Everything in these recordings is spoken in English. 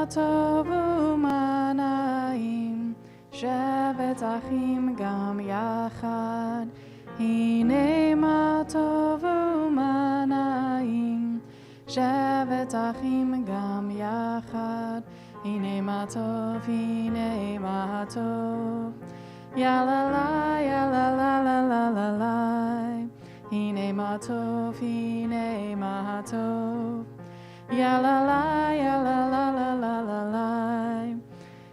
טוב ומה נעים, שבת אחים גם יחד. הנה מה טוב ומה נעים, שבת אחים גם יחד. הנה מה טוב, הנה מה טוב. יאללה לה, יאללה לה לה לה לה לה. הנה מה טוב, הנה מה טוב. יאללה לה, יאללה לה לה לה לה לה.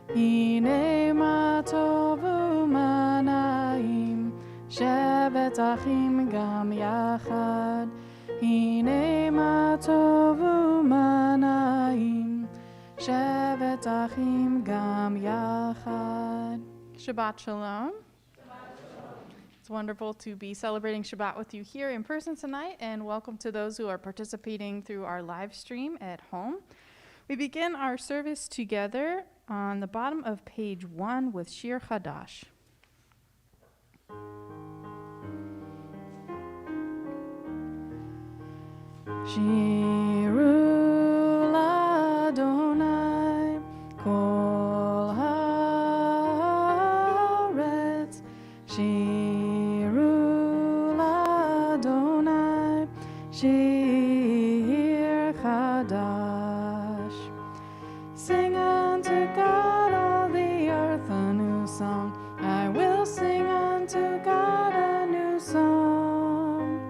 הנה מה טוב ומה נעים, שבת אחים גם יחד. הנה מה טוב ומה נעים, שבת אחים גם יחד. Shabbat Shalom. It's wonderful to be celebrating Shabbat with you here in person tonight, and welcome to those who are participating through our live stream at home. We begin our service together on the bottom of page 1 with Shir Chadash. Shiru l'Adonai kol haaretz. Shiru l'Adonai shir chadash. Sing unto God all the earth a new song. I will sing unto God a new song.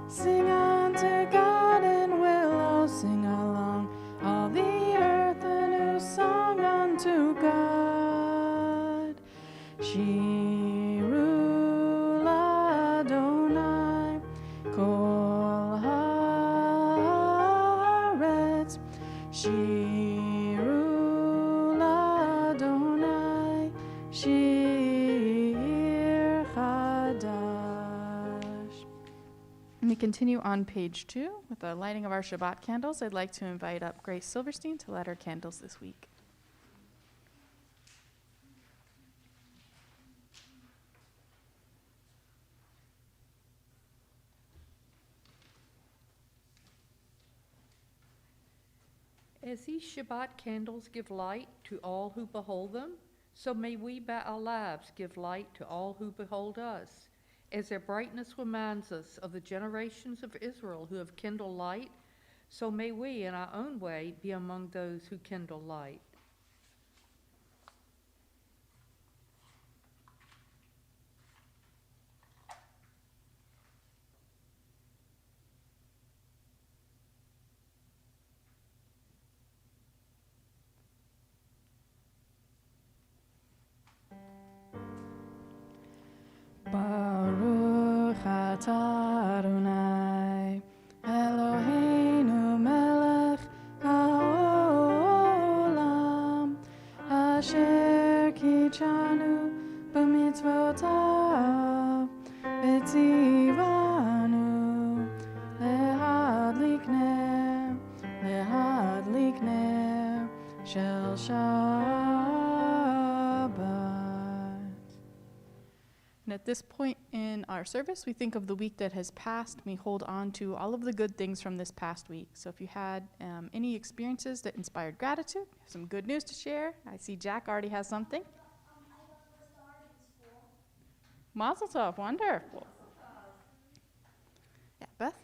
Sing unto God and we'll all sing along. All the earth a new song unto God. Shiru l'Adonai kol haaretz. Shiru l'Adonai shir chadash. We continue on page 2 with the lighting of our Shabbat candles. I'd like to invite up Grace Silverstein to light our candles this week. As these Shabbat candles give light to all who behold them, so may we by our lives give light to all who behold us. As their brightness reminds us of the generations of Israel who have kindled light, so may we in our own way be among those who kindle light. Baruch atah Adonai Eloheinu melech haolam asher kitshanu b'mitzvotav v'tzivanu lehadlik ner shel Shabbat. And at this point in our service, we think of the week that has passed. We hold on to all of the good things from this past week. So if you had any experiences that inspired gratitude, some good news to share. I see Jack already has something. I got my first art in school. Mazel tov, wonderful. Yeah, Beth? I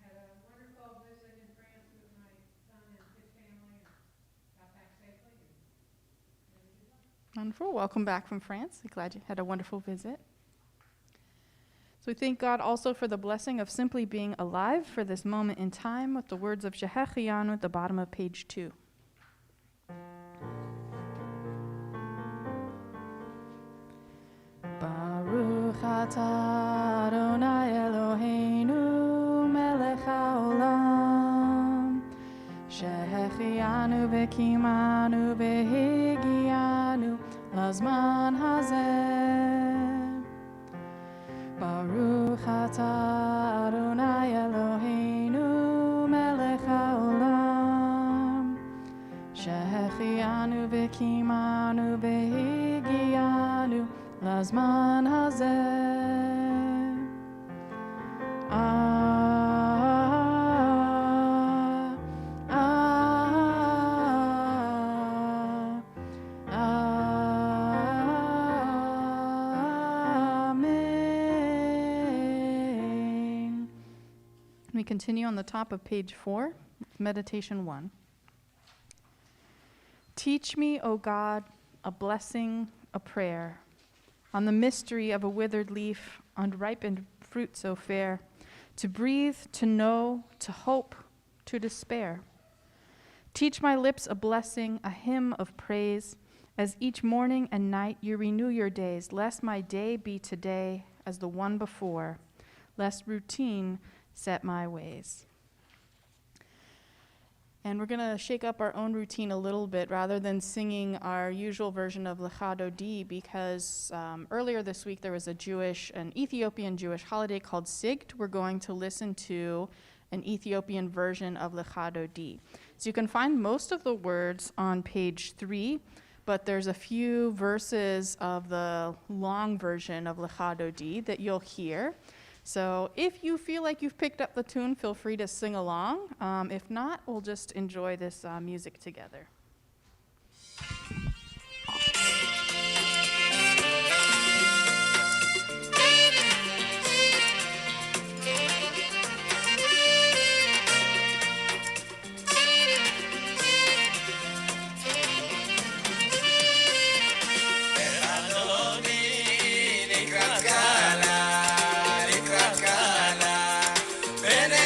had a wonderful visit in France with my son and his family and got back safely and ready to go. Wonderful. Welcome back from France. I'm glad you had a wonderful visit. So we thank God also for the blessing of simply being alive for this moment in time with the words of Shehechianu at the bottom of page 2. Baruch atah Adonai Eloheinu melech haolam shehechianu v'kimanu v'higianu lazman hazeh. Baruch atah Adonai Eloheinu melech haolam shehechianu v'kimanu v'higianu lazman hazeh. We continue on the top of page 4, meditation 1. Teach me, O God, a blessing, a prayer, on the mystery of a withered leaf, on ripened fruit so fair, to breathe, to know, to hope, to despair. Teach my lips a blessing, a hymn of praise, as each morning and night you renew your days, lest my day be today as the one before, lest routine set my ways. And we're going to shake up our own routine a little bit rather than singing our usual version of Lecha Dodi, because earlier this week there was an Ethiopian Jewish holiday called Sigt. We're going to listen to an Ethiopian version of Lecha Dodi. So you can find most of the words on page 3, but there's a few verses of the long version of Lecha Dodi that you'll hear. So if you feel like you've picked up the tune, feel free to sing along. If not, we'll just enjoy this music together.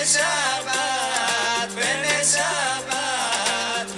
Shabbat, Shabbat,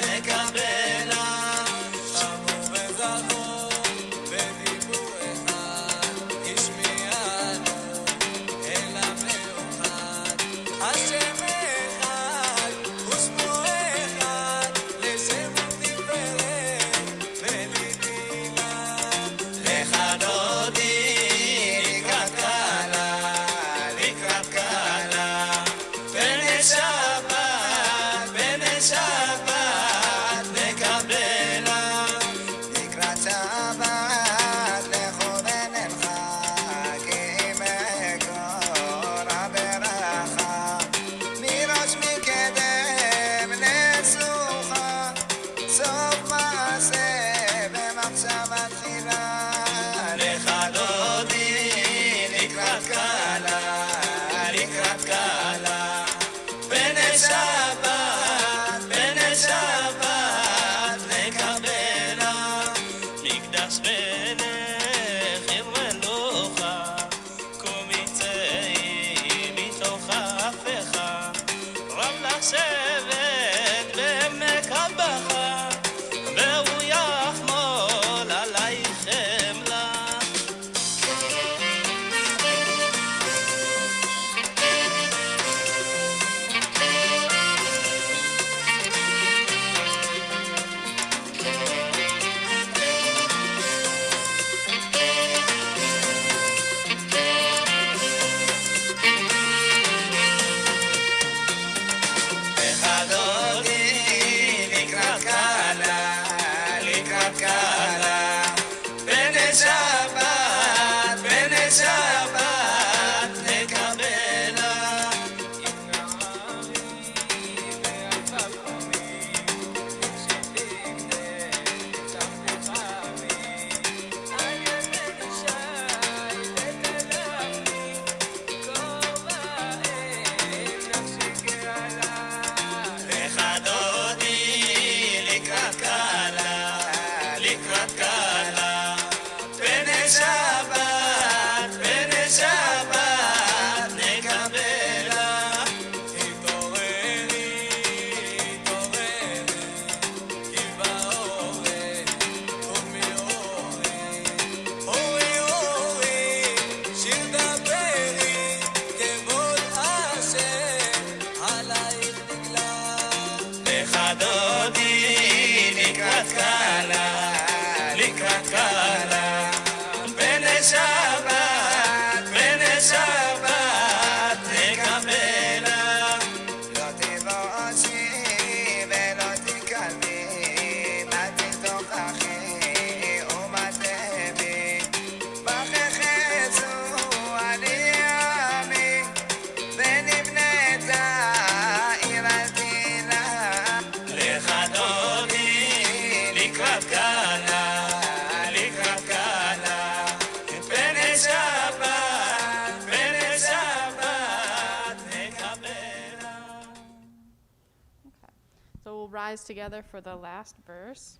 we'll rise together for the last verse.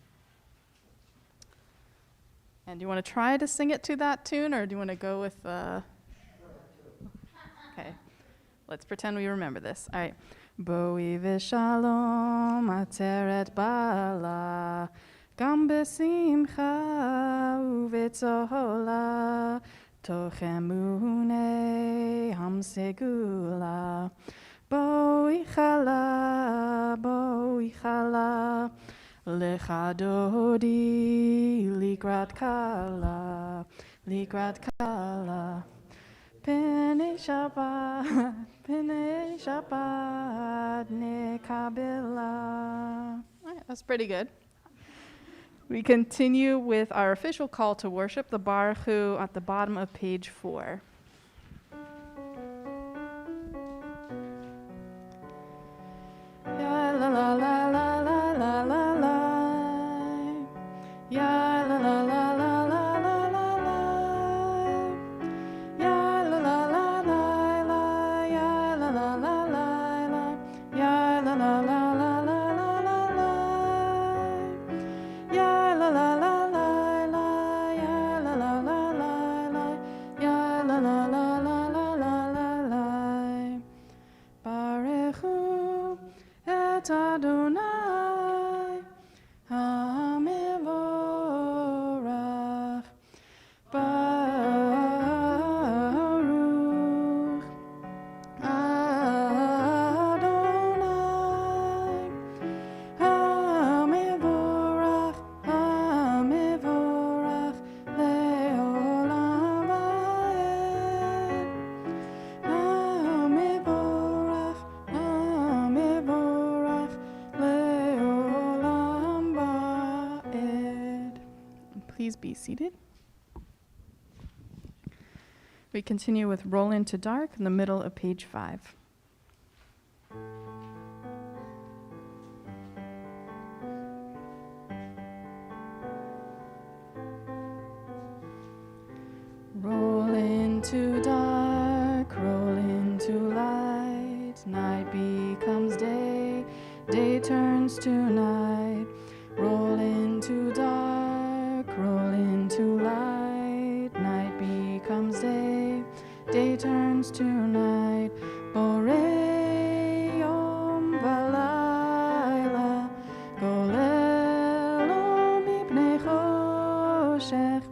And do you want to try to sing it to that tune, or do you want to go with Okay. Let's pretend we remember this. All right. Boi v'shalom ateret bala gam besimcha uvetzola toch emune hamsegula boi chala lecha dodi likrat kala Pene Shabbat nekabela. All right, that's pretty good. We continue with our official call to worship, the Baruch Hu, at the bottom of page 4. Ya la la la la la la la la. Ya la la la la la la la la. Ya la la la la la. Ya la la la la la. Ya la la la la la la la la. Ya la la la la la. Ya la la la la la. Ya la la la la la la la la. Baruch Hu et Adonai HaMevorach Baruch Adonai HaMevorach Le'olam va'ed HaMevorach Le'olam va'ed. Please be seated. We continue with Roll Into Dark in the middle of page 5. Roll into dark, roll into light. Night becomes day, day turns to night. Roll into dark, roll into light. Night becomes day, day turns to night. Borei yom v'layla, golelo mipnei choshech,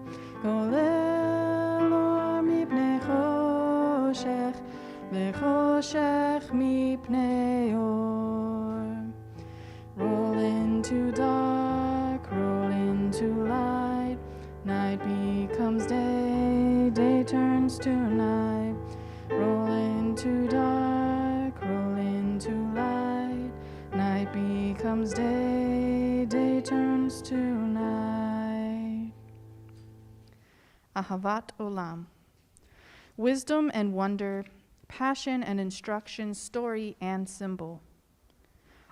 golelo mipnei choshech, v'choshech mipnei or. Roll into dark, roll into light. Night becomes day, day turns to night. Roll into dark, roll into light. Night becomes day, day turns to night. Ahavat Olam. Wisdom and wonder, passion and instruction, story and symbol.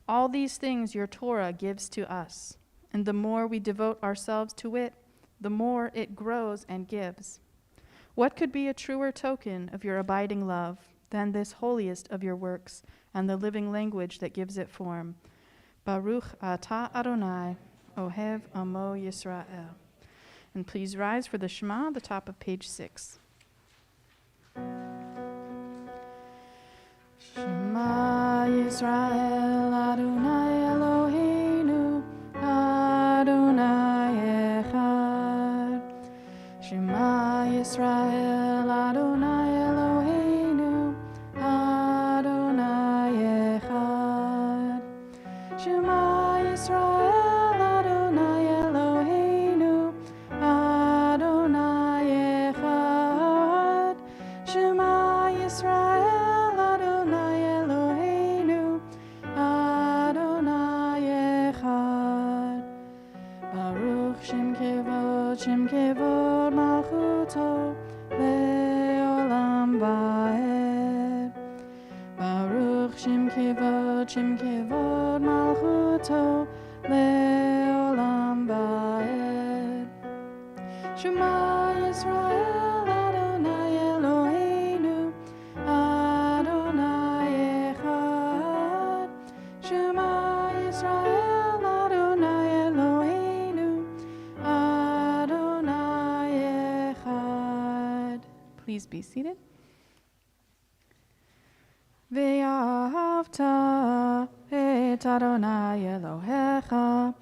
All these things your Torah gives to us, and the more we devote ourselves to it, the more it grows and gives. What could be a truer token of your abiding love than this holiest of your works and the living language that gives it form? Baruch atah Adonai, Ohev Amo Yisrael. And please rise for the Shema, the top of page 6. Shema Yisrael Adonai Eloheinu Adonai Echad. Shema Yisrael Adonai Eloheinu Adonai Echad. Shema Yisrael Adonai Eloheinu Adonai Echad. Shema Yisrael Adonai Eloheinu Adonai Echad. Baruch Shem Kevod Malchuto Le'olam va'ed. Baruch Shem Kevod Malchuto Le'olam va'ed. Shema Yisrael Adonai Eloheinu Adonai Echad. Shema Yisrael be seated. Ve'ahavta et Adonai Elohecha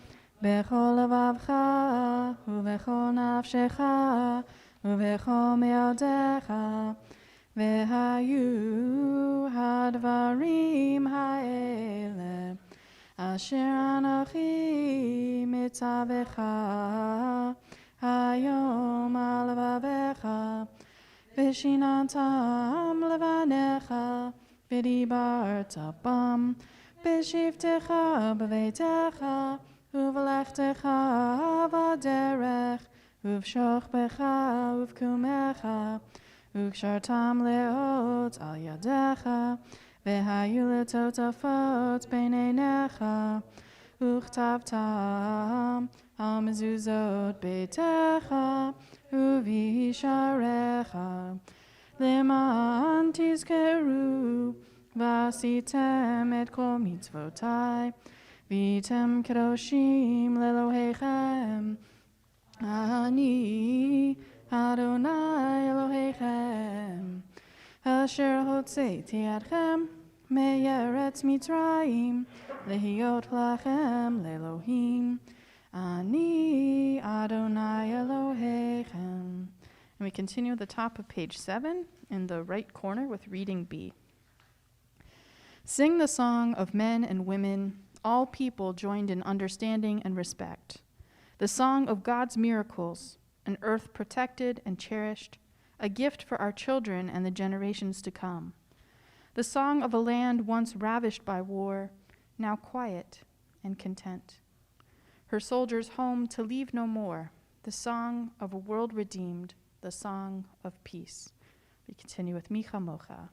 bechol levavcha uvechol nafshecha uvechol me'adecha ve'hayu hadvarim ha'ele asher anochi mitzavecha hayom al levavecha v'shinantam levanecha v'dibarta bam b'shivtecha b'veitecha uv'lechtecha v'derech uv'shochbecha uv'kumecha uv'kshartam leot al yadecha v'hayu letotafot b'neinecha uchtavtam al mezuzot beitecha uv'isharecha למען תזכרו ועשיתם את כל מצוותיי והייתם קדושים לאלוהיכם אני אדוני אלוהיכם אשר הוצאתי אתכם מארץ מצרים להיות לכם לאלוהים אני אדוני אלוהיכם. And we continue at the top of page 7 in the right corner with reading B. Sing the song of men and women, all people joined in understanding and respect. The song of God's miracles, an earth protected and cherished, a gift for our children and the generations to come. The song of a land once ravished by war, now quiet and content. Her soldiers home to leave no more. The song of a world redeemed, the song of peace. We continue with Micha Mocha.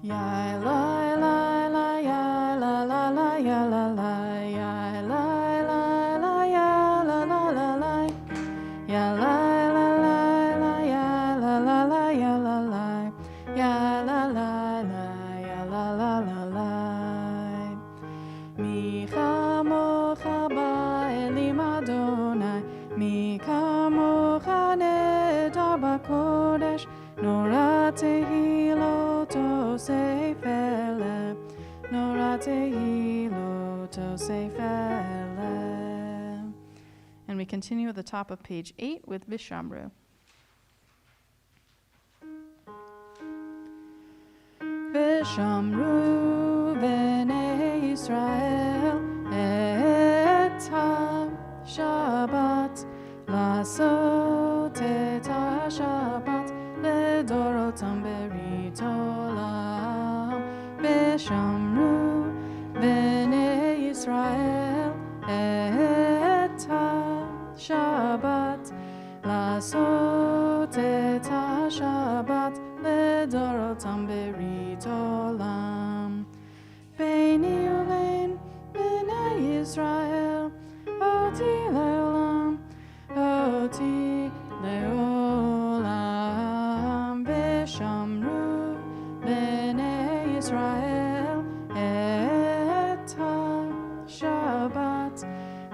Ya la la la ya la la la ya la la ya la la la ya la la la la ya la la la la ya la la la ya la la ya la la la ya la la la la Micha Mocha ba'elim Adonai Micha Mocha nedar b'kodesh Nora tehilot osef eleh Nora tehilot osef eleh. And we continue at the top of page 8 with Vishamru. Vishamru b'nei Yisrael et ha-Shabbat לעשות את השבת לדורותם ברית עולם ושמרו בני ישראל את השבת לעשות את השבת לדורותם ברית עולם ביני ובין בני ישראל אותי לעולם אותי לעולם ושמרו בני ישראל את השבת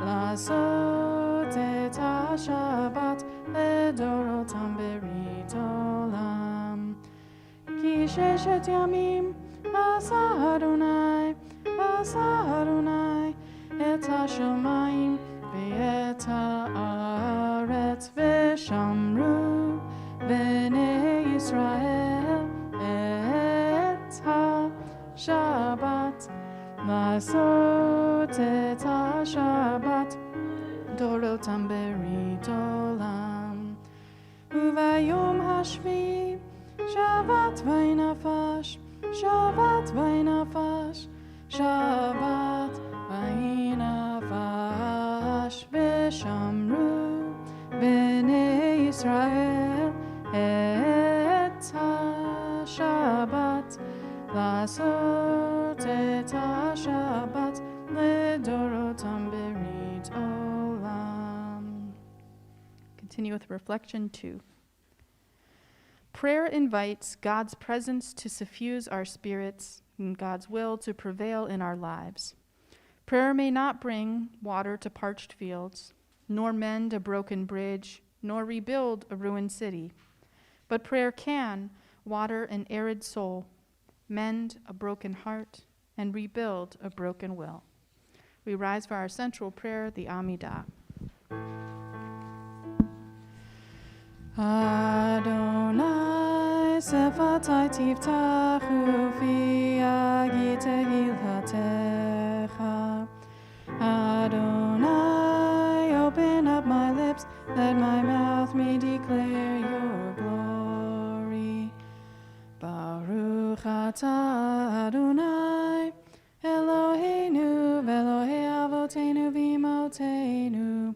לעשות את השבת לדורותם ברית עולם כי ששת ימים עשה אדוני את השמיים ואת הארץ ושמרו בני ישראל את השבת לעשות את השבת דורותם ברית עולם וביום השביעי שבת וינפש שבת וינפש שבת וינפש ושמרו בני ישראל את השבת לעשות את השבת לדורותם ברית עולם. Continue with reflection 2. Prayer invites God's presence to suffuse our spirits and God's will to prevail in our lives. Prayer may not bring water to parched fields, nor mend a broken bridge, nor rebuild a ruined city. But prayer can water an arid soul, mend a broken heart, and rebuild a broken will. We rise for our central prayer, the Amidah. Adonai sefatai tiftachu fi agite hilchatecha. Adonai, open up my lips, that my mouth may declare your glory. Baruch atah Adonai, Eloheinu v'Elohei avotenu v'imotenu,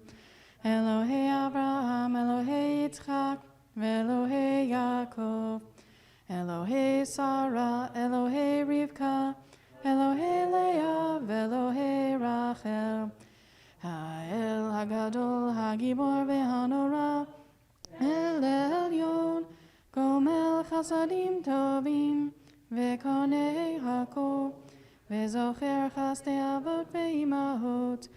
Elohei Avraham, Elohei Yitzchak, v'Elohei Yaakov, Elohei Sarah, Elohei Rivka, Elohei Leah, v'Elohei Rachel, Ha'el Hagadol, Hagibor v'Hanora, El Elyon, Gomel Chasadim Tovim, v'Konei Hakol, v'Zocher Chasdei Avot v'Imahot,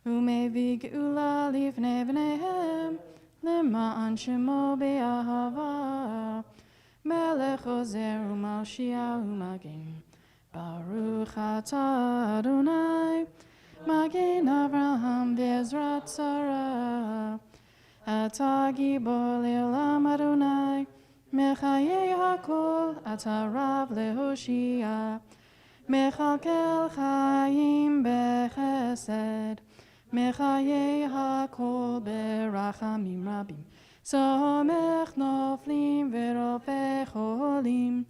Umevig Ula Lifnei V'neihem, Lema'an Shemo Be'ahava, Melech Ozer U'Malshia U'Magin, Baruch atah Adonai, Magen Avraham V'Ezrat Sarah, Atah Gibor Le'olam Adonai, Mechayei Hakol, Atah Rav Lehoshia, Mechalkel Chaim Bechesed, Mechayei Hakol Berachamim Rabim, Somech Noflim V'Rofei Cholim,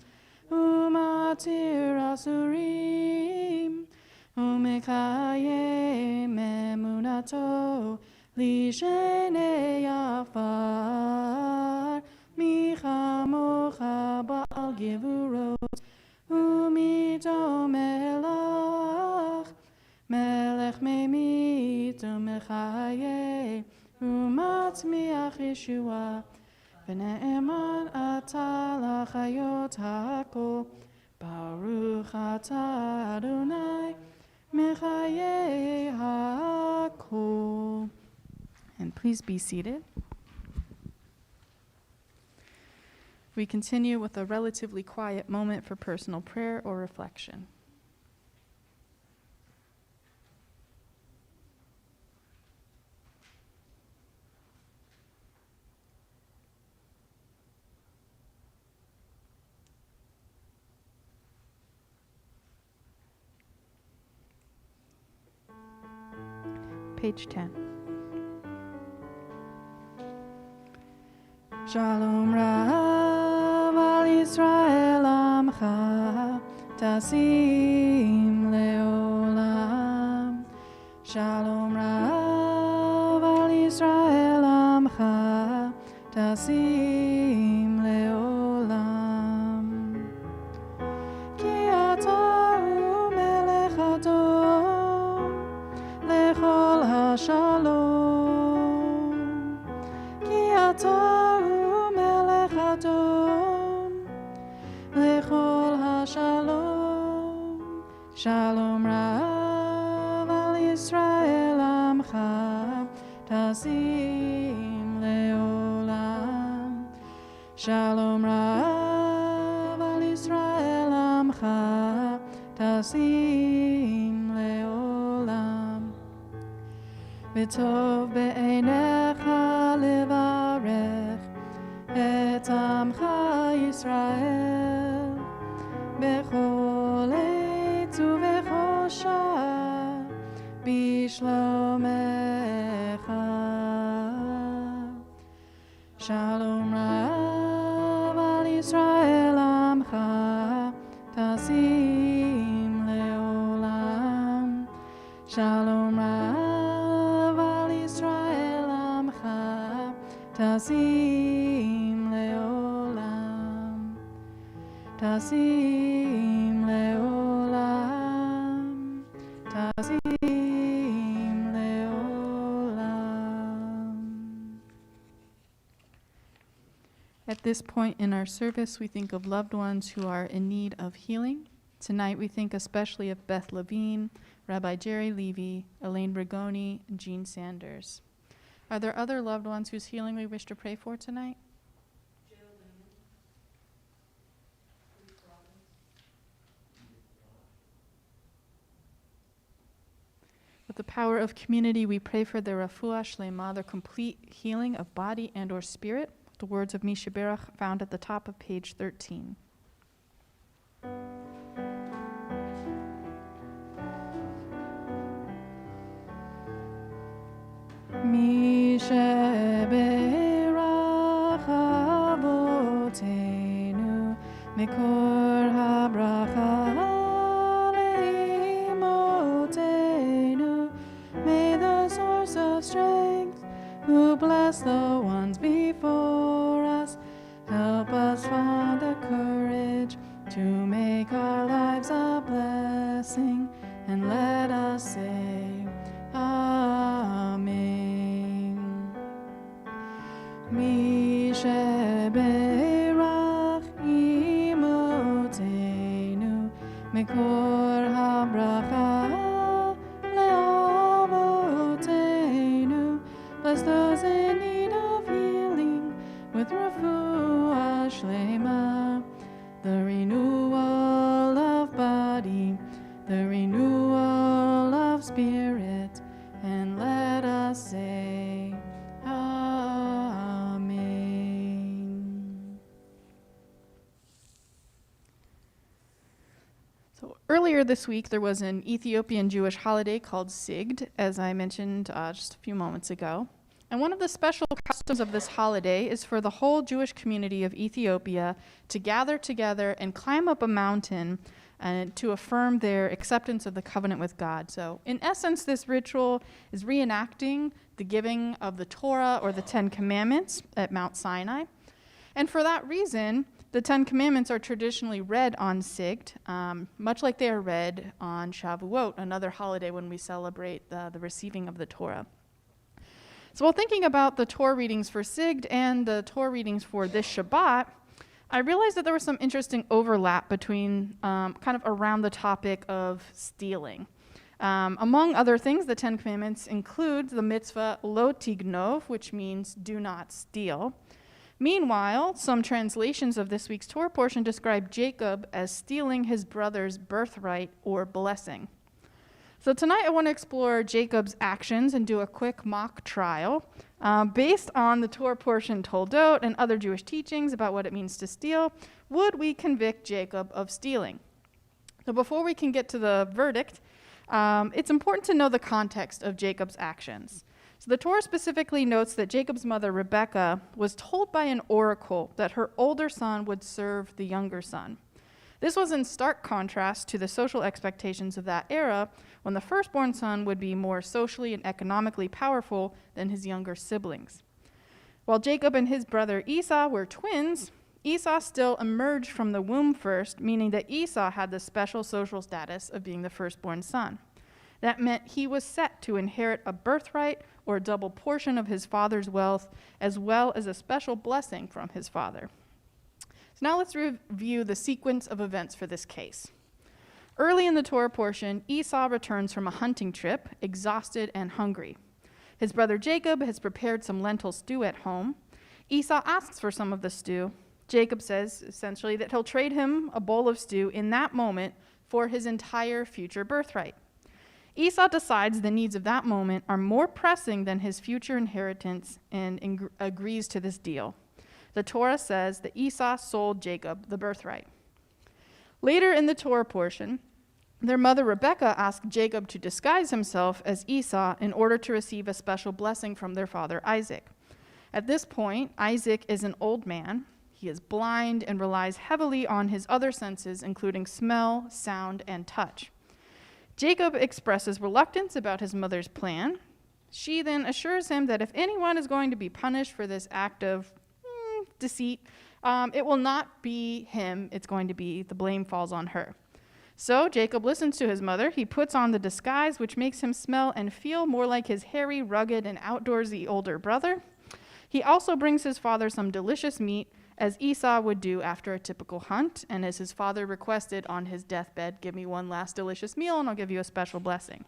Umatir Asurim, Umekayem Emunato, Lishenei Afar, Michamocha Baal Gevurot, Umito Melach, Melech Memit Umechaye, Umatmiach Yeshua, V'ne'eman atah l'chayot ha'kol, Baruch atah Adonai, Mechayei ha'kol. And please be seated. We continue with a relatively quiet moment for personal prayer or reflection. Page 10. Shalom Rav al Yisrael Amcha Tasim Leolam. Shalom Rav al Yisrael Amcha Tasim Leolam. Ki ata hu melech adon lechol hashalom. Ki ata lechol hashalom. Shalom Rav al Yisrael Amcha Tasim Leolam. Shalom Rav al Yisrael Amcha Tasim Leolam. V'tov be'einecha levarech et Amcha Yisrael bechol eitz uvechol shah bishlomecha. Shalom Rav al Yisrael Amcha Tasim Leolam. Shalom Rav al Yisrael Amcha Tasim Leolam. Tasim Leolam. Tasim Leolam. At this point in our service, we think of loved ones who are in need of healing. Tonight, we think especially of Beth Levine, Rabbi Jerry Levy, Elaine Brigoni, and Jean Sanders. Are there other loved ones whose healing we wish to pray for tonight? With the power of community, we pray for their refuah shlema, their complete healing of body and or spirit. The words of Mishaberach found at the top of page 13. Mishaberach avotenu mikor habracha leimotenu. May the source of strength, who bless the ones before us, help us find the courage to make our lives a blessing, and let us say, Amen. Mishaberach imotenu mikor habracha leavotenu. Bless those in need of healing with refuah shlema, the renewal of body, the renewal of spirit, and let us say, Amen. So earlier this week, there was an Ethiopian Jewish holiday called Sigd, as I mentioned just a few moments ago. And one of the special customs of this holiday is for the whole Jewish community of Ethiopia to gather together and climb up a mountain to affirm their acceptance of the covenant with God. So in essence, this ritual is reenacting the giving of the Torah or the Ten Commandments at Mount Sinai. And for that reason, the Ten Commandments are traditionally read on Sigd, much like they are read on Shavuot, another holiday when we celebrate the receiving of the Torah. So while thinking about the Torah readings for Sigd and the Torah readings for this Shabbat, I realized that there was some interesting overlap between kind of around the topic of stealing. Among other things, the Ten Commandments include the mitzvah lo tignov, which means do not steal. Meanwhile, some translations of this week's Torah portion describe Jacob as stealing his brother's birthright or blessing. So tonight I want to explore Jacob's actions and do a quick mock trial based on the Torah portion Toldot and other Jewish teachings about what it means to steal. Would we convict Jacob of stealing? So before we can get to the verdict, it's important to know the context of Jacob's actions. So the Torah specifically notes that Jacob's mother, Rebekah, was told by an oracle that her older son would serve the younger son. This was in stark contrast to the social expectations of that era, when the firstborn son would be more socially and economically powerful than his younger siblings. While Jacob and his brother Esau were twins, Esau still emerged from the womb first, meaning that Esau had the special social status of being the firstborn son. That meant he was set to inherit a birthright or a double portion of his father's wealth, as well as a special blessing from his father. So now let's review the sequence of events for this case. Early in the Torah portion, Esau returns from a hunting trip, exhausted and hungry. His brother Jacob has prepared some lentil stew at home. Esau asks for some of the stew. Jacob says, essentially, that he'll trade him a bowl of stew in that moment for his entire future birthright. Esau decides the needs of that moment are more pressing than his future inheritance and agrees to this deal. The Torah says that Esau sold Jacob the birthright. Later in the Torah portion, their mother Rebekah asked Jacob to disguise himself as Esau in order to receive a special blessing from their father Isaac. At this point, Isaac is an old man. He is blind and relies heavily on his other senses, including smell, sound, and touch. Jacob expresses reluctance about his mother's plan. She then assures him that if anyone is going to be punished for this act of deceit, it will not be him. It's going to be, the blame falls on her. So Jacob listens to his mother. He puts on the disguise, which makes him smell and feel more like his hairy, rugged, and outdoorsy older brother. He also brings his father some delicious meat, as Esau would do after a typical hunt, and as his father requested on his deathbed, give me one last delicious meal and I'll give you a special blessing.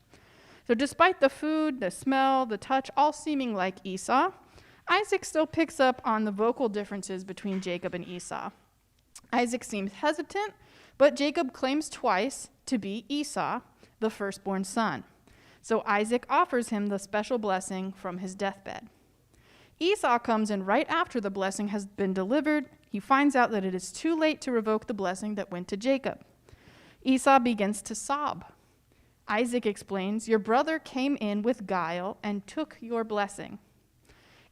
So despite the food, the smell, the touch, all seeming like Esau, Isaac still picks up on the vocal differences between Jacob and Esau. Isaac seems hesitant, but Jacob claims twice to be Esau, the firstborn son. So Isaac offers him the special blessing from his deathbed. Esau comes in right after the blessing has been delivered. He finds out that it is too late to revoke the blessing that went to Jacob. Esau begins to sob. Isaac explains, "Your brother came in with guile and took your blessing."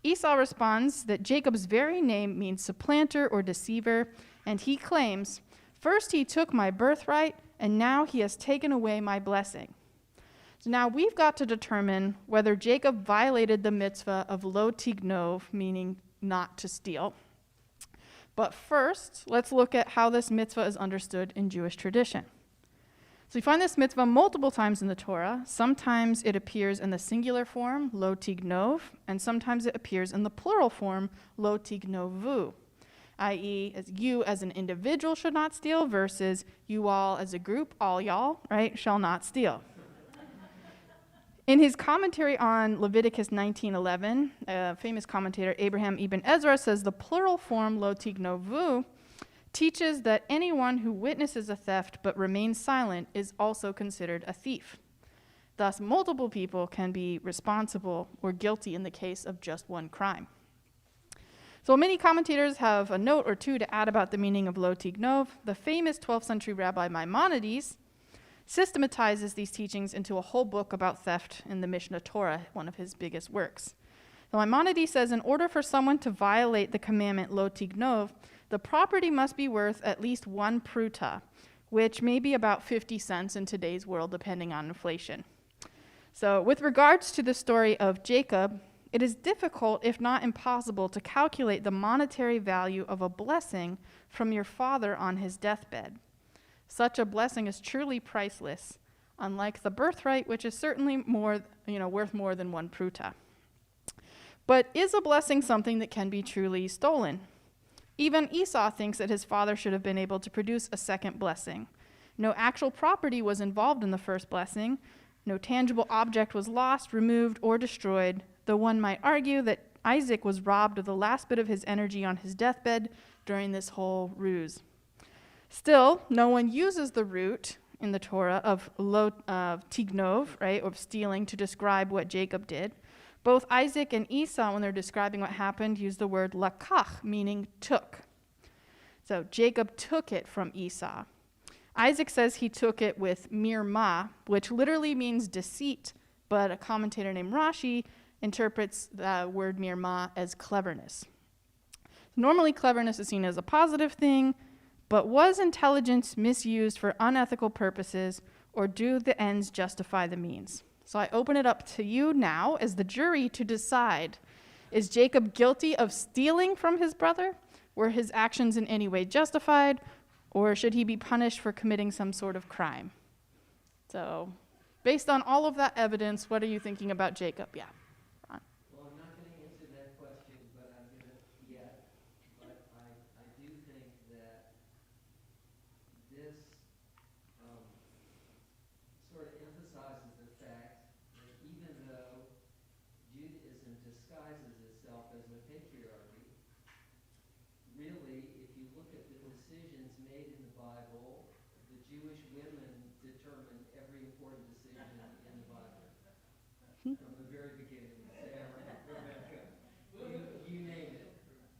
Esau responds that Jacob's very name means supplanter or deceiver, and he claims, "First he took my birthright, and now he has taken away my blessing." So now we've got to determine whether Jacob violated the mitzvah of lo tignov, meaning not to steal. But first, let's look at how this mitzvah is understood in Jewish tradition. So we find this mitzvah multiple times in the Torah. Sometimes it appears in the singular form, lo tignov, and sometimes it appears in the plural form, lo tignovu, i.e., as you as an individual should not steal versus you all as a group, all y'all, right, shall not steal. In his commentary on Leviticus 19:11, a famous commentator, Abraham ibn Ezra, says the plural form lo tignovu teaches that anyone who witnesses a theft but remains silent is also considered a thief. Thus, multiple people can be responsible or guilty in the case of just one crime. So many commentators have a note or two to add about the meaning of lo tignov. The famous 12th century rabbi Maimonides systematizes these teachings into a whole book about theft in the Mishnah Torah, one of his biggest works. So Maimonides says, in order for someone to violate the commandment lo tignov, the property must be worth at least 1 pruta, which may be about 50 cents in today's world, depending on inflation. So with regards to the story of Jacob, it is difficult, if not impossible, to calculate the monetary value of a blessing from your father on his deathbed. Such a blessing is truly priceless, unlike the birthright, which is certainly worth more than 1 pruta. But is a blessing something that can be truly stolen? Even Esau thinks that his father should have been able to produce a second blessing. No actual property was involved in the first blessing. No tangible object was lost, removed, or destroyed, though one might argue that Isaac was robbed of the last bit of his energy on his deathbed during this whole ruse. Still, no one uses the root in the Torah of tignov, right, of stealing, to describe what Jacob did. Both Isaac and Esau, when they're describing what happened, use the word lakach, meaning took. So Jacob took it from Esau. Isaac says he took it with mirma, which literally means deceit, but a commentator named Rashi interprets the word mirma as cleverness. Normally, cleverness is seen as a positive thing, but was intelligence misused for unethical purposes, or do the ends justify the means? So I open it up to you now as the jury to decide, is Jacob guilty of stealing from his brother? Were his actions in any way justified? Or should he be punished for committing some sort of crime? So based on all of that evidence, what are you thinking about Jacob? Yeah. Ron. Well, I'm not going to answer that question, but I'm going to yet. But I do think that this sort of emphasizes the fact that even though Judaism disguises itself as a patriarchy, really, if you look at the decisions made in the Bible, the Jewish women determine every important decision in the Bible. From the very beginning, Sarah, Rebecca, you name it.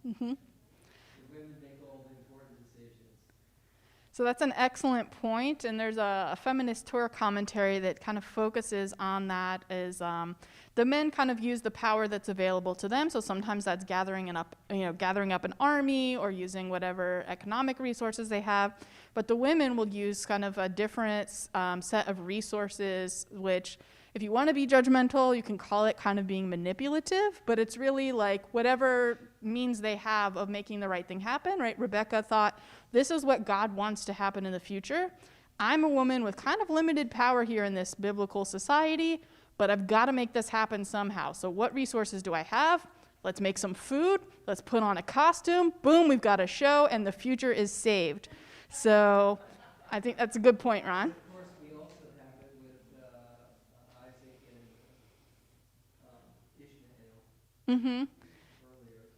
Mm-hmm. The women make all the important decisions. So that's an excellent point, and there's a feminist Torah commentary that kind of focuses on that. Is the men kind of use the power that's available to them. So sometimes that's gathering up an army or using whatever economic resources they have. But the women will use kind of a different set of resources, which, if you want to be judgmental, you can call it kind of being manipulative, but it's really like whatever means they have of making the right thing happen, right? Rebecca thought, this is what God wants to happen in the future. I'm a woman with kind of limited power here in this biblical society, but I've got to make this happen somehow. So what resources do I have? Let's make some food. Let's put on a costume. Boom, we've got a show, and the future is saved. So I think that's a good point, Ron. Of course, we also have it with Isaac Mm-hmm.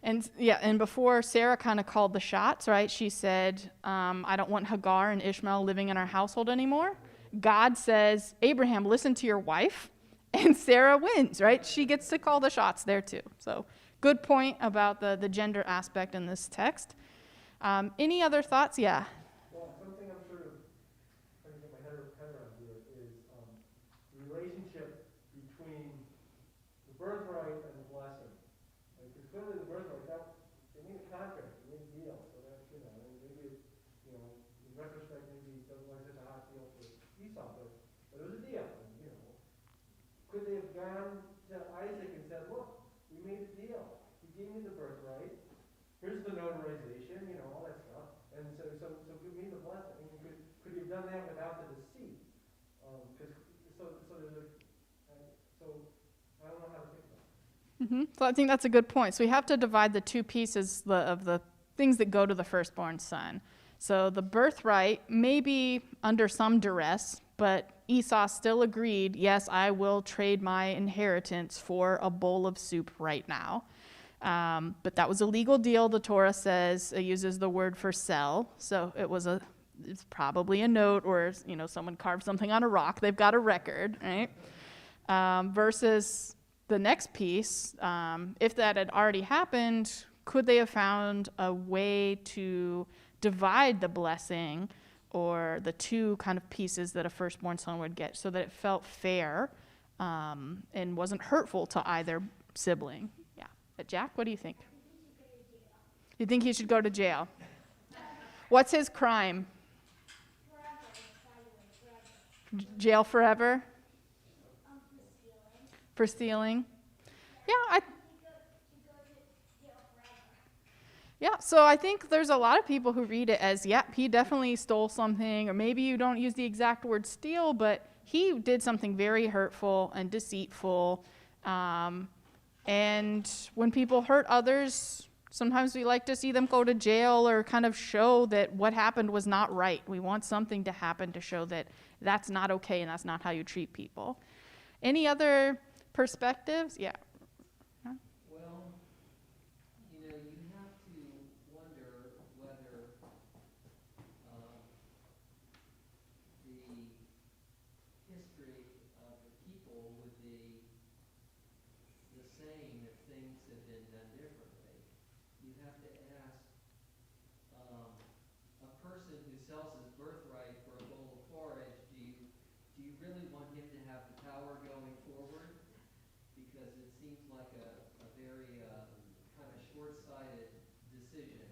earlier. And before Sarah kind of called the shots, right? She said, I don't want Hagar and Ishmael living in our household anymore. God says, Abraham, listen to your wife. And Sarah wins, right? She gets to call the shots there too. So good point about the gender aspect in this text. Any other thoughts? Yeah. Well, something I'm sort of trying to get my head around here is the relationship between the birthright and the blessing. Because clearly the birthright, they made a contract, they made a deal, so that's, and maybe, in retrospect, maybe it doesn't look such a hot deal for Esau, but it was a deal, Could they have gone to Isaac and said, look, we made a deal, he gave me the birthright, here's the notarization, all that stuff, and so give me the blessing. Could he have done that without the deceit? So I don't know how to think about it. Mm-hmm. So I think that's a good point. So we have to divide the two pieces of the things that go to the firstborn son. So the birthright may be under some duress, but Esau still agreed, yes, I will trade my inheritance for a bowl of soup right now. But that was a legal deal. The Torah says it uses the word for sell. So it's probably a note, or someone carved something on a rock. They've got a record, right? Versus the next piece, if that had already happened, could they have found a way to divide the blessing or the two kind of pieces that a firstborn son would get so that it felt fair and wasn't hurtful to either sibling? Yeah. But Jack, what do you think? You think he should go to jail? What's his crime? Jail forever? For stealing? Yeah, so I think there's a lot of people who read it as, he definitely stole something, or maybe you don't use the exact word steal, but he did something very hurtful and deceitful. And when people hurt others, sometimes we like to see them go to jail or kind of show that what happened was not right. We want something to happen to show that that's not okay and that's not how you treat people. Any other perspectives? Yeah. Well, you have to wonder whether the history of the people would be the same if things had been done differently. You have to ask a person who sells his birthright for a bowl of porridge, do you really want him to have the power going forward? Because it seems like a very kind of short-sighted decision.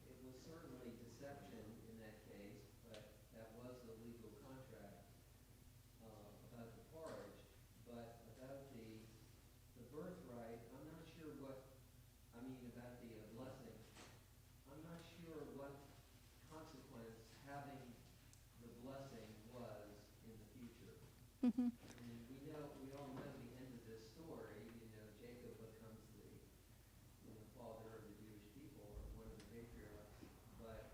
It was certainly deception in that case, but that was a legal contract about the porridge. But about the birthright, I'm not sure about the blessing, I'm not sure what consequence having the blessing was in the future. Mm-hmm. We all know the end of this story. Jacob becomes the father of the Jewish people, or one of the patriarchs. But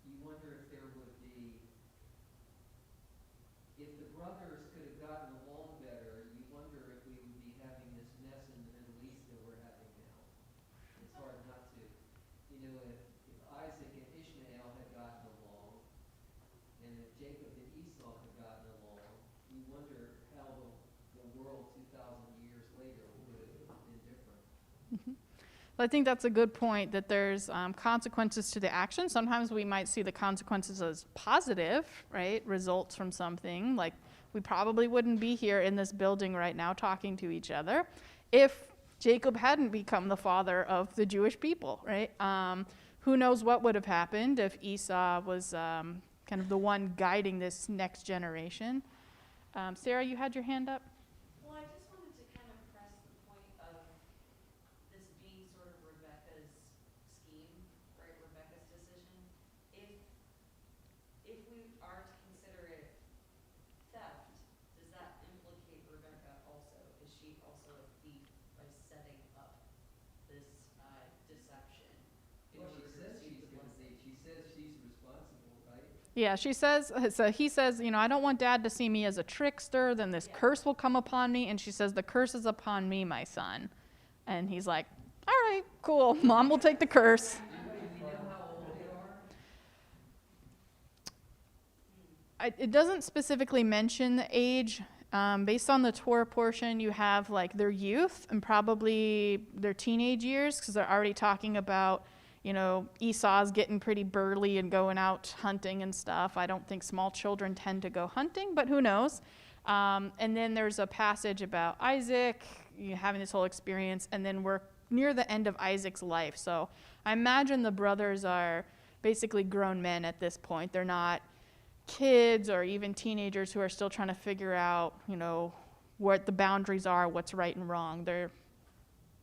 you wonder if there would be, if the brothers could have gotten along better. You wonder if we would be having this mess in the Middle East that we're having now. It's hard not to. If Isaac and Ishmael had gotten along, and if Jacob and Esau had gotten along, you wonder how the world 2,000 years later would have been different. Mm-hmm. I think that's a good point, that there's consequences to the action. Sometimes we might see the consequences as positive, right? Results from something. Like, we probably wouldn't be here in this building right now talking to each other if Jacob hadn't become the father of the Jewish people, right? Who knows what would have happened if Esau was kind of the one guiding this next generation. Sarah, you had your hand up? Well, I just wanted to kind of press the point of this being sort of Rebecca's scheme, right? Rebecca's decision. If we are to consider it theft, does that implicate Rebecca also? Is she also a thief by setting up this deception? Well, she says she's going to be. She says she's responsible, right? Yeah, she says, so he says, I don't want dad to see me as a trickster, then this curse will come upon me. And she says, the curse is upon me, my son. And he's like, all right, cool. Mom will take the curse. Do we know how old they are? It doesn't specifically mention the age. Based on the Torah portion, you have like their youth and probably their teenage years, because they're already talking about, Esau's getting pretty burly and going out hunting and stuff. I don't think small children tend to go hunting, but who knows? And then there's a passage about Isaac, having this whole experience, and then we're near the end of Isaac's life. So I imagine the brothers are basically grown men at this point. They're not kids or even teenagers who are still trying to figure out, what the boundaries are, what's right and wrong. They're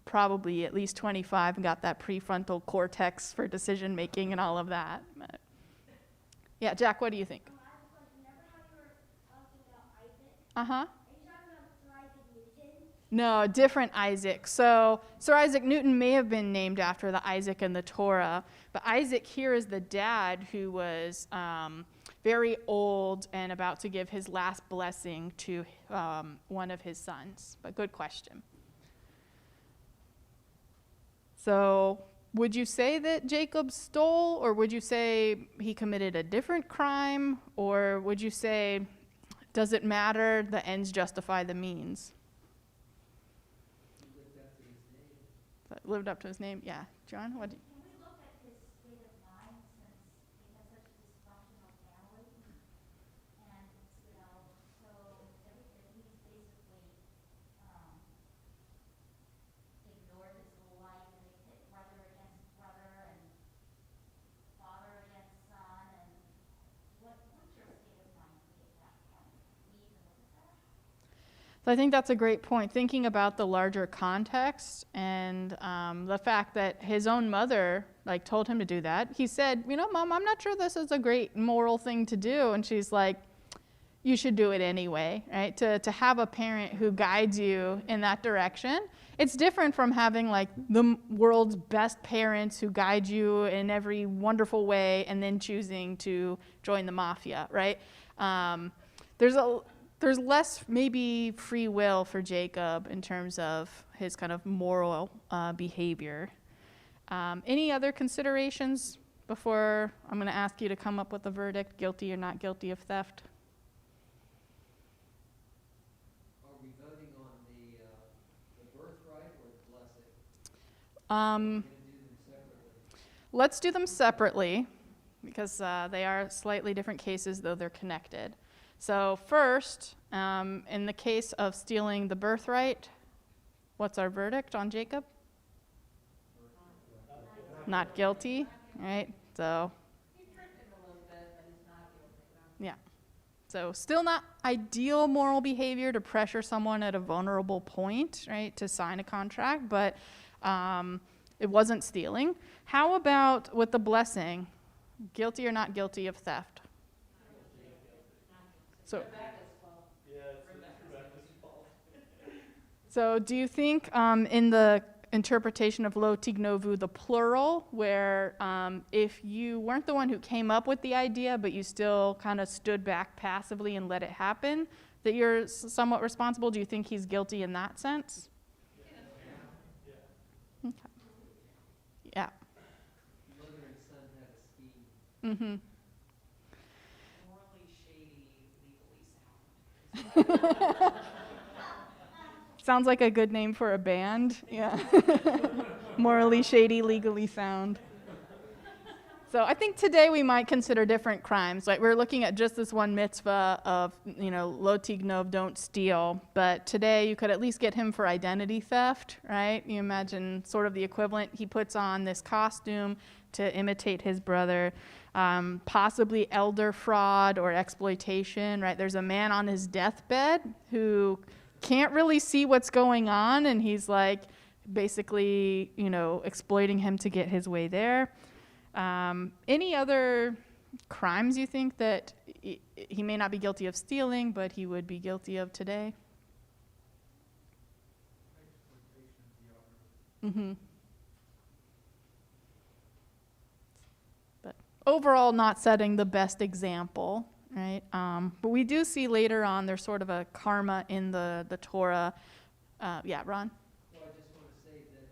probably at least 25 and got that prefrontal cortex for decision making and all of that. But yeah, Jack, what do you think? I have a question. Remember how you were talking about Isaac? Uh-huh. Are you talking about Sir Isaac Newton? No, different Isaac. So Sir Isaac Newton may have been named after the Isaac in the Torah, but Isaac here is the dad who was very old and about to give his last blessing to one of his sons. But good question. So would you say that Jacob stole, or would you say he committed a different crime, or would you say, does it matter, the ends justify the means? Lived up to his name, yeah. John, what? Can we look at his state of mind since he has such a dysfunctional family? And, so he's basically ignored his whole life, and they pit brother against brother and father against son, and what's your state of mind be at that point? We need to look at that? So I think that's a great point, thinking about the larger context and the fact that his own mother told him to do that. He said, Mom, I'm not sure this is a great moral thing to do. And she's like, you should do it anyway, right? To have a parent who guides you in that direction. It's different from having the world's best parents who guide you in every wonderful way and then choosing to join the mafia, right? There's less maybe free will for Jacob in terms of his kind of moral behavior. Any other considerations before I'm going to ask you to come up with a verdict, guilty or not guilty of theft? Are we voting on the birthright or the blessing? We're going to do them separately. Let's do them separately because they are slightly different cases, though they're connected. So first, in the case of stealing the birthright, what's our verdict on Jacob? Not guilty, right? So, He tricked him a little bit, but he's not guilty. yeah. So still not ideal moral behavior to pressure someone at a vulnerable point, right, to sign a contract, but it wasn't stealing. How about with the blessing? Guilty or not guilty of theft? So, so do you think in the interpretation of lo tignovu, the plural, where if you weren't the one who came up with the idea, but you still kind of stood back passively and let it happen, that you're somewhat responsible? Do you think he's guilty in that sense? Okay. Yeah. Mother and son have a scheme. Mm-hmm. Morally shady, legally sound. Sounds like a good name for a band. Yeah. Morally shady, legally sound. So I think today we might consider different crimes. Like we're looking at just this one mitzvah of, lo tignov, don't steal. But today you could at least get him for identity theft, right? You imagine sort of the equivalent. He puts on this costume to imitate his brother. Possibly elder fraud or exploitation, right? There's a man on his deathbed who can't really see what's going on, and he's basically, exploiting him to get his way there. Any other crimes you think that he may not be guilty of stealing, but he would be guilty of today? Mm-hmm. But overall not setting the best example, right? But we do see later on there's sort of a karma in the Torah. Yeah, Ron? Well, I just want to say that,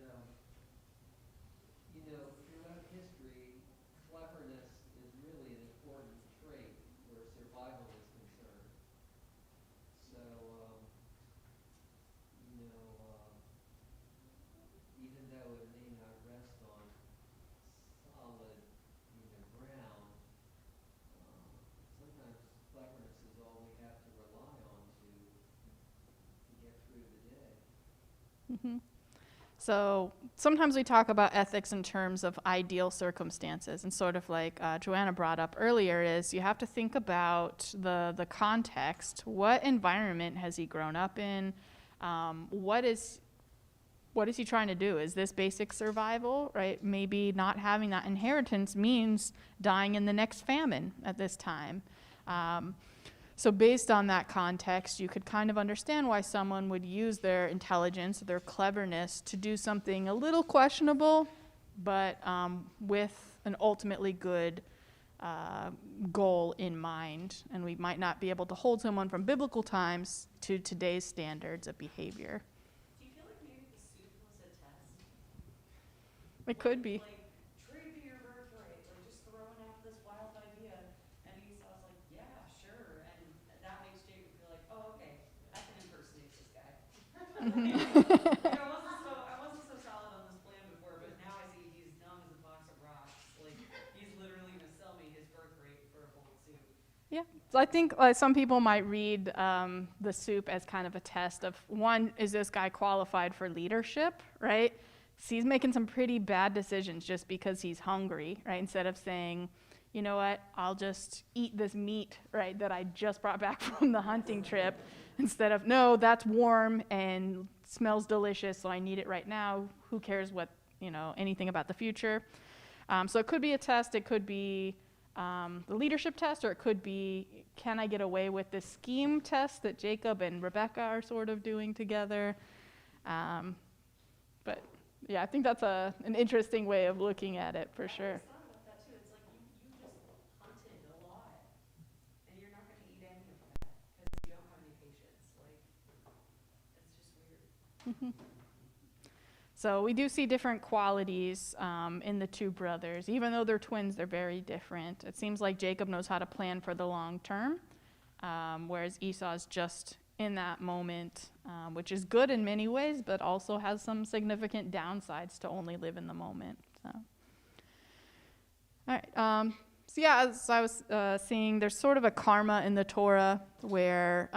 throughout history, cleverness is really an important trait where survival is concerned. So, even though it may not rest on solid, ground, sometimes cleverness is all we have to rely on to get through the day. Mm-hmm. So sometimes we talk about ethics in terms of ideal circumstances, and sort of like Joanna brought up earlier is you have to think about the context. What environment has he grown up in? What is he trying to do? Is this basic survival, right? Maybe not having that inheritance means dying in the next famine at this time. So based on that context, you could kind of understand why someone would use their intelligence, their cleverness, to do something a little questionable, but with an ultimately good goal in mind. And we might not be able to hold someone from biblical times to today's standards of behavior. Do you feel like maybe the soup was a test? It could be. Like, trade me your birthright, like just throwing out this wild idea. And Esau's like, yeah, sure. And that makes Jacob feel like, oh, okay, I can impersonate this guy. I wasn't so solid on this plan before, but now I see he's dumb as a box of rocks. Like, he's literally going to sell me his birthright for a bowl of soup. Yeah. So I think some people might read the soup as kind of a test of, one, is this guy qualified for leadership, right? So he's making some pretty bad decisions just because he's hungry, right? Instead of saying, you know what, I'll just eat this meat, right, that I just brought back from the hunting trip. Instead of, no, that's warm and smells delicious, so I need it right now. Who cares what, anything about the future? So it could be a test. It could be the leadership test, or it could be, can I get away with this scheme test that Jacob and Rebecca are sort of doing together? But yeah, I think that's an interesting way of looking at it for sure. I always thought about that too. It's like you just hunted a lot, and you're not going to eat any of that because you don't have any patience. Like, it's just weird. Mm-hmm. So we do see different qualities in the two brothers. Even though they're twins, they're very different. It seems like Jacob knows how to plan for the long term, whereas Esau's just in that moment, which is good in many ways, but also has some significant downsides to only live in the moment. So, all right. So yeah, as I was seeing, there's sort of a karma in the Torah where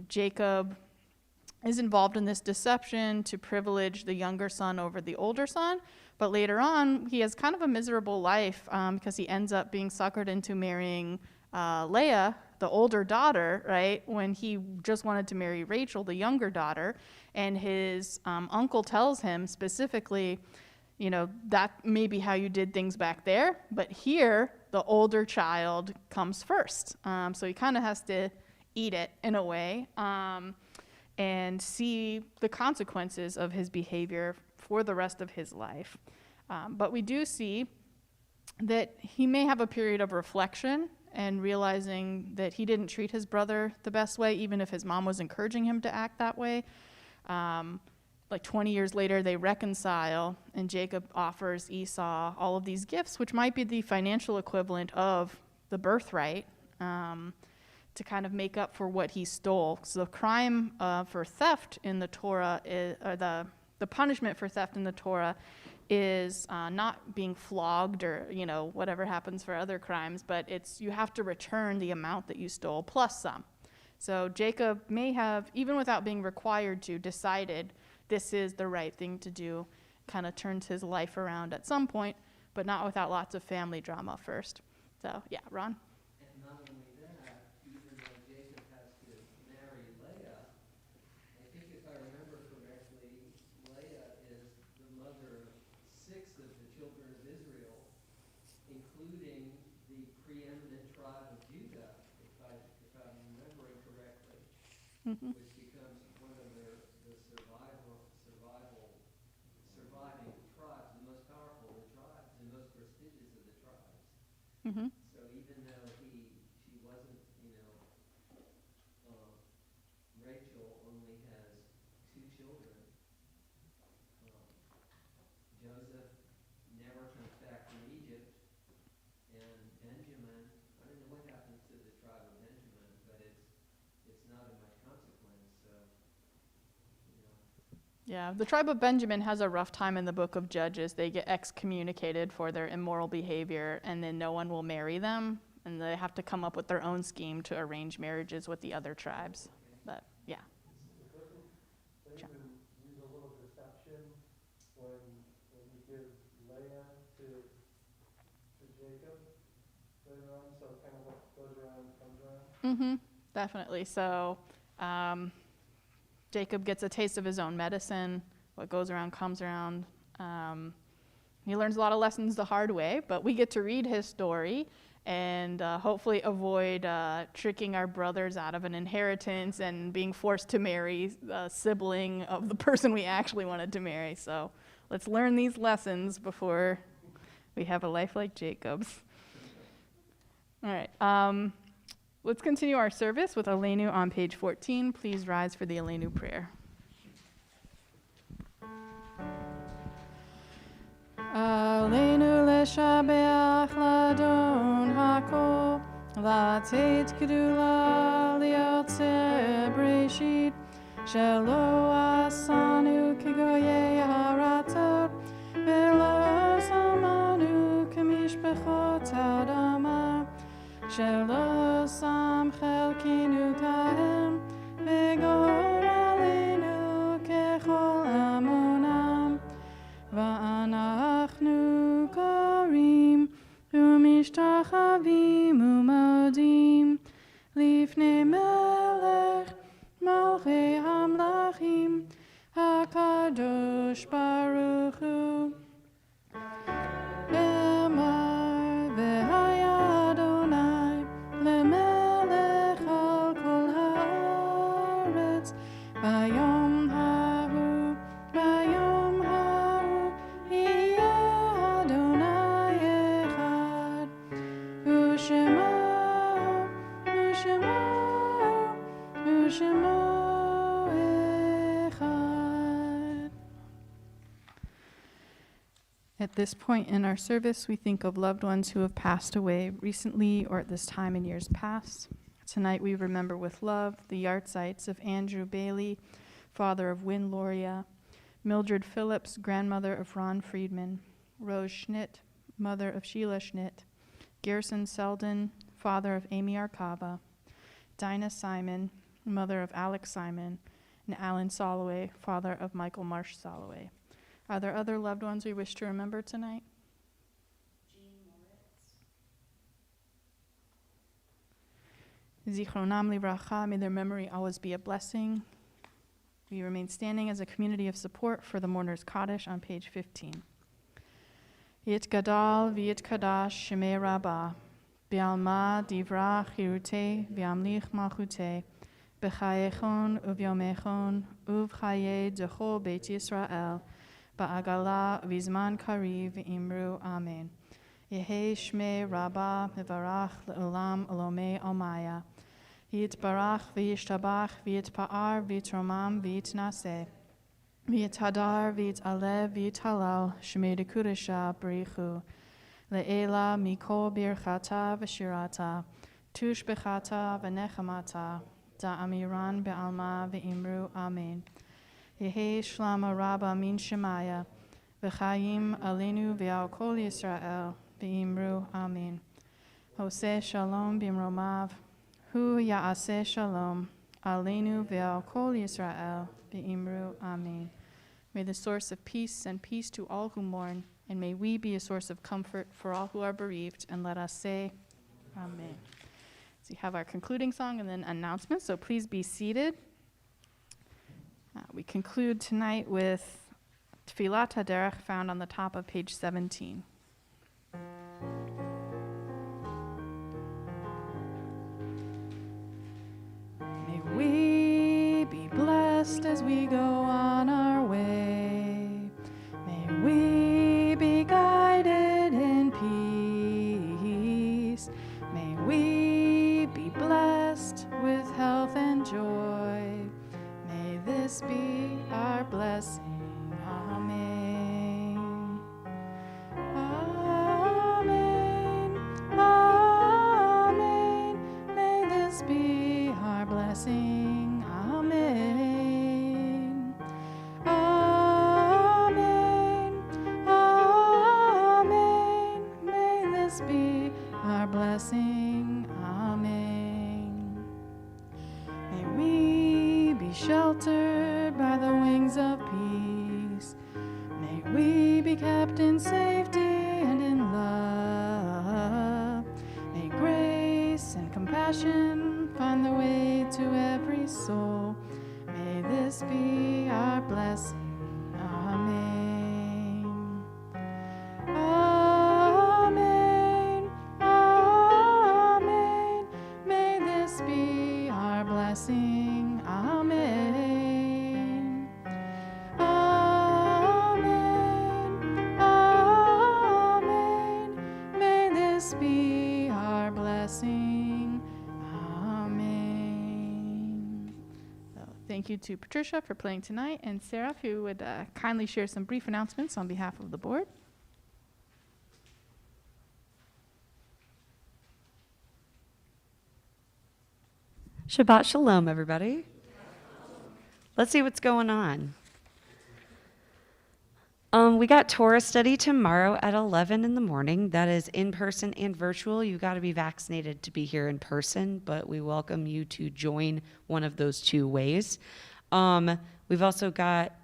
Jacob is involved in this deception to privilege the younger son over the older son. But later on, he has kind of a miserable life because he ends up being suckered into marrying Leah, the older daughter, right, when he just wanted to marry Rachel, the younger daughter. And his uncle tells him specifically, that may be how you did things back there, but here, the older child comes first. So he kind of has to eat it in a way. And see the consequences of his behavior for the rest of his life. But we do see that he may have a period of reflection and realizing that he didn't treat his brother the best way, even if his mom was encouraging him to act that way. Like 20 years later, they reconcile, and Jacob offers Esau all of these gifts, which might be the financial equivalent of the birthright, to kind of make up for what he stole. So the crime for theft in the Torah, or the punishment for theft in the Torah is not being flogged or, whatever happens for other crimes, but it's you have to return the amount that you stole plus some. So Jacob may have, even without being required to, decided this is the right thing to do, kind of turns his life around at some point, but not without lots of family drama first. So, yeah, Ron? And not only that, even though Jacob has to marry Leah, I think if I remember correctly, Leah is the mother of 6 of the children of Israel, including the preeminent tribe of Judah, if I'm remembering correctly, Mm-hmm. which becomes one of the surviving tribes, the most powerful of the tribes, and most prestigious of the tribes. Mm-hmm. So even though she wasn't, Rachel only has 2 children. Joseph never comes back from Egypt, and Benjamin, I don't know what happens to the tribe of Benjamin, but it's not of much consequence, so, Yeah, the tribe of Benjamin has a rough time in the book of Judges. They get excommunicated for their immoral behavior, and then no one will marry them, and they have to come up with their own scheme to arrange marriages with the other tribes. But yeah. Doesn't Laban use a little deception when he gives Leah to Jacob later on? So kind of what goes around comes around? Mm-hmm. Definitely. So Jacob gets a taste of his own medicine. What goes around comes around. He learns a lot of lessons the hard way, but we get to read his story and hopefully avoid tricking our brothers out of an inheritance and being forced to marry a sibling of the person we actually wanted to marry. So let's learn these lessons before we have a life like Jacob's. All right. Let's continue our service with Aleinu on page 14. Please rise for the Aleinu prayer. Aleinu leshabeach ladon hakol, latet gedula liotze breshit, shelo asanu kegoye haratot, velo samanu kemishpechot adama, shelo sam chelkinu kahem, vegor aleinu kechol amonam, ואנחנו קוראים ומשתחווים ומודים לפני מלך מלכי המלכים הקדוש ברוך הוא. אמר והיה אדוני למלך על כל הארץ ביום ההוא ביום ההוא יהיה אדוני אחד ושמו אחד. At this point in our service, we think of loved ones who have passed away recently or at this time in years past. Tonight we remember with love the yahrzeits of Andrew Bailey, father of Wynne Loria, Mildred Phillips, grandmother of Ron Friedman, Rose Schnitt, mother of Sheila Schnitt, Gerson Selden, father of Amy Arkava, Dinah Simon, mother of Alex Simon, and Alan Soloway, father of Michael Marsh Soloway. Are there other loved ones we wish to remember tonight? Zichronam livracha, may their memory always be a blessing. We remain standing as a community of support for the Mourners Kaddish on page 15. Yit gadal v'yit kadash shemei rabbah, bi'alma divra chirute v'amlich malchute, b'chayechon uvyomechon uvchaye dechol beit Yisrael, ba'agala v'zman kariv v'imru amen. Yehi shmei rabbah mevarach le'olam olomei almaya. Yitbarach v'yishtabach v'yitpa'ar v'yitromam v'yitnaseh. V'yithadar v'yitalev v'yithalal shmei dekudesha b'richu. Le'ela mikol birchata v'shirata. Tush bechata v'nechamata. Da'amiran be'alma v'imru amen. Yehi shlama rabba min shemaya. V'chayim alenu v'al kol Yisrael v'imru amen. Hoseh shalom b'imromav. Hu ya'aseh shalom, aleinu ve'al kol Yisrael, ve'imru amen. May the source of peace send peace to all who mourn, and may we be a source of comfort for all who are bereaved, and let us say, amen. So we have our concluding song and then announcements, so please be seated. We conclude tonight with Tfilat HaDerech found on the top of page 17. We be blessed as we go on our way. May we be guided in our blessing. Amen. Amen. Amen. May this be our blessing. Amen. Amen. Amen. May this be our blessing. Amen. May we be sheltered by the wings of peace. May we be kept in safety and in love. May grace and compassion find their way to every soul. May this be our blessing. Amen. Amen. Amen. May this be our blessing. Amen. Amen. Amen. May this be our blessing. Amen. So thank you to Patricia for playing tonight, and Sarah, if you would kindly share some brief announcements on behalf of the board. Shabbat Shalom, everybody. Let's see what's going on. We got Torah study tomorrow at 11 in the morning. That is in person and virtual. You got to be vaccinated to be here in person, but we welcome you to join one of those two ways. We've also got,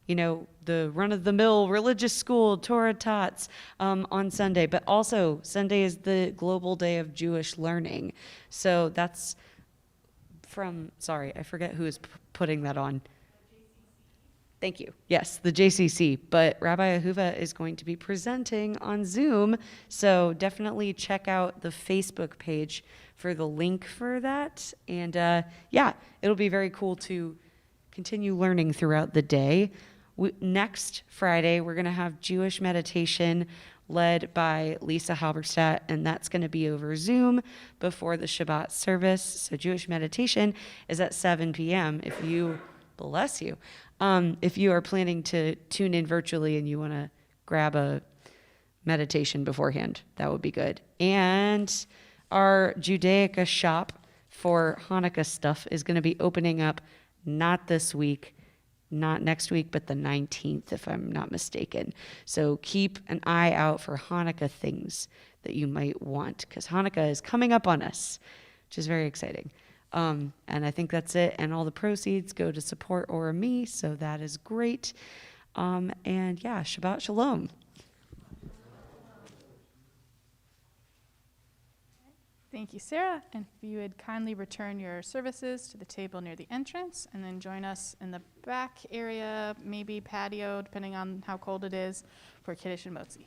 the run-of-the-mill religious school, Torah Tots, on Sunday. But also, Sunday is the Global Day of Jewish Learning. So that's sorry, I forget who is putting that on. Thank you. Yes, the JCC. But Rabbi Ahuva is going to be presenting on Zoom. So definitely check out the Facebook page for the link for that. And it'll be very cool to continue learning throughout the day. Next Friday, we're going to have Jewish meditation led by Lisa Halberstadt, and that's going to be over Zoom before the Shabbat service. So Jewish meditation is at 7 p.m. If you are planning to tune in virtually and you want to grab a meditation beforehand, that would be good. And our Judaica shop for Hanukkah stuff is going to be opening up not this week, not next week, but the 19th, if I'm not mistaken. So keep an eye out for Hanukkah things that you might want, because Hanukkah is coming up on us, which is very exciting. And I think that's it. And all the proceeds go to support Ora Me, so that is great. Shabbat Shalom. Thank you, Sarah. And if you would kindly return your services to the table near the entrance, and then join us in the back area, maybe patio, depending on how cold it is, for Kiddush and Motzi.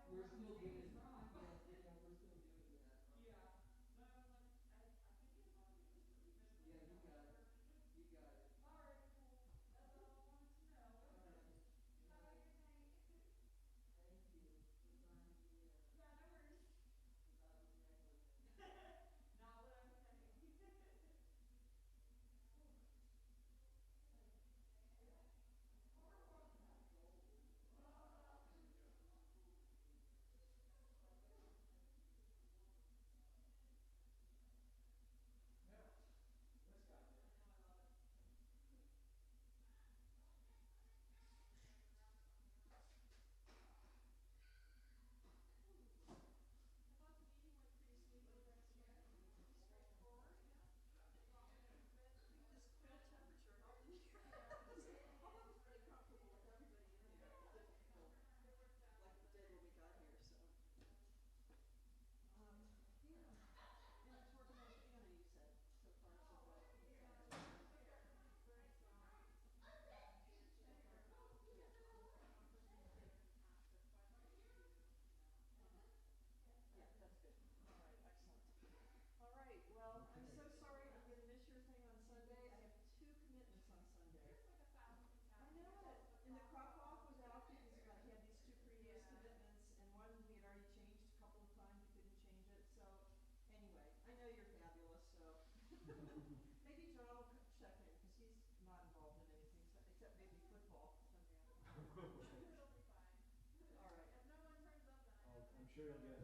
We're still doing, yeah, we're still doing that. Yeah. No, I think it probably was pretty good. Yeah, you got it. You got it. All right, cool. That's all I wanted to know. All right. Have a good night. Thank you for signing me in Yeah, no worries. about the negligence. Not what I'm saying. Now, this guy. I thought the meeting went pretty smoothly, right? Pretty straightforward, yeah. This cool temperature hard in here. I'm pretty comfortable with everybody in here. It didn't feel like it did when we got here, so. Yeah. And it's working okay, you know, you said, so far so good. Yeah, that's good. All right, excellent. All right, well, I'm so sorry I'm gonna miss your thing on Sunday. I have 2 commitments on Sunday. There's like 1,000 things I happening. know, and the crop off was out because he had these 2 previous commitments, and one we had already changed a couple of times, we couldn't change it, so, anyway, I know you're fabulous, so. Maybe John will check in, because he's not involved in anything, except maybe football Sunday afternoon. It'll be fine. All right. If no one turns up, then I know. I'm sure you'll get